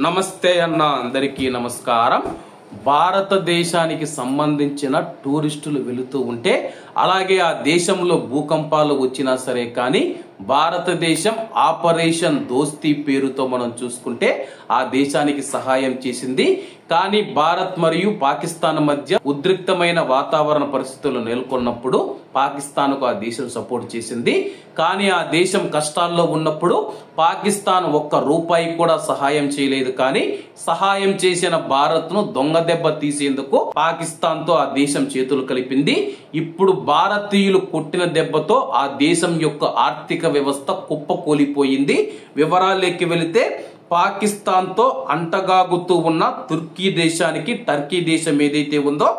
నమస్తే అన్న అందరికీ నమస్కారం. భారతదేశానికి సంబంధించిన టూరిస్టులు వెళుతూ ఉంటే అలాగే ఆ దేశంలో భూకంపాలు వచ్చినా సరే కానీ భారతదేశం ఆపరేషన్ దోస్తీ పేరుతో మనం చూసుకుంటే ఆ దేశానికి సహాయం చేసింది. కానీ భారత్ మరియు పాకిస్తాన్ మధ్య ఉద్రిక్తమైన వాతావరణ పరిస్థితులు నెలకొన్నప్పుడు పాకిస్తాన్కు ఆ దేశం సపోర్ట్ చేసింది. కానీ ఆ దేశం కష్టాల్లో ఉన్నప్పుడు పాకిస్తాన్ ఒక్క రూపాయి కూడా సహాయం చేయలేదు. కానీ సహాయం చేసిన భారత్ ను దొంగ దెబ్బ తీసేందుకు పాకిస్తాన్ తో ఆ దేశం చేతులు కలిపింది. ఇప్పుడు భారతీయులు కొట్టిన దెబ్బతో ఆ దేశం యొక్క ఆర్థిక వ్యవస్థ కుప్పకూలిపోయింది. వివరాల్లోకి వెళితే పాకిస్తాన్ తో అంటగాగుతూ ఉన్న తుర్కీ దేశానికి టర్కీ దేశం ఏదైతే ఉందో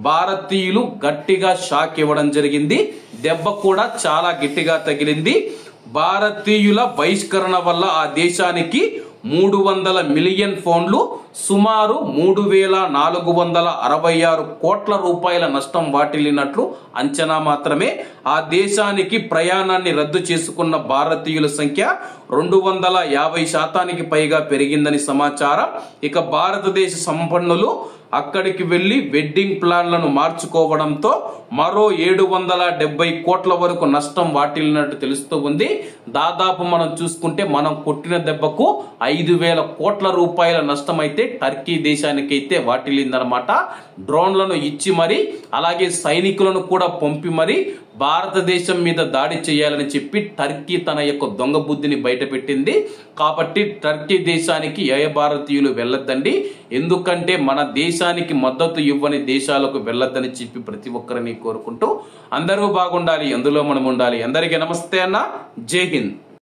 భారతీయులు గట్టిగా షాక్ ఇవ్వడం జరిగింది. దెబ్బ కూడా చాలా గట్టిగా తగిలింది. భారతీయుల బహిష్కరణ వల్ల ఆ దేశానికి 300 మిలియన్ పౌండ్లు సుమారు 3466 కోట్ల రూపాయల నష్టం వాటిల్లినట్లు అంచనా. మాత్రమే ఆ దేశానికి ప్రయాణాన్ని రద్దు చేసుకున్న భారతీయుల సంఖ్య 250% పైగా పెరిగిందని సమాచారం. ఇక భారతదేశ సంపన్నులు అక్కడికి వెళ్లి వెడ్డింగ్ ప్లాన్లను మార్చుకోవడంతో మరో 770 కోట్ల వరకు నష్టం వాటిల్లినట్టు తెలుస్తూ ఉంది. దాదాపు మనం చూసుకుంటే మనం కొట్టిన దెబ్బకు 5000 కోట్ల రూపాయల నష్టం అయితే టర్కీ దేశానికి అయితే వాటిల్లిందనమాట. డ్రోన్లను ఇచ్చి మరి అలాగే సైనికులను కూడా పంపి మరి భారతదేశం మీద దాడి చేయాలని చెప్పి టర్కీ తన యొక్క దొంగ బుద్ధిని బయటపెట్టింది. కాబట్టి టర్కీ దేశానికి ఏ భారతీయులు వెళ్ళొద్దండి, ఎందుకంటే మన దేశానికి మద్దతు ఇవ్వని దేశాలకు వెళ్ళొద్దని చెప్పి ప్రతి ఒక్కరిని కోరుకుంటూ అందరూ బాగుండాలి, అందులో మనం ఉండాలి. అందరికీ నమస్తే అన్న, జై హింద్.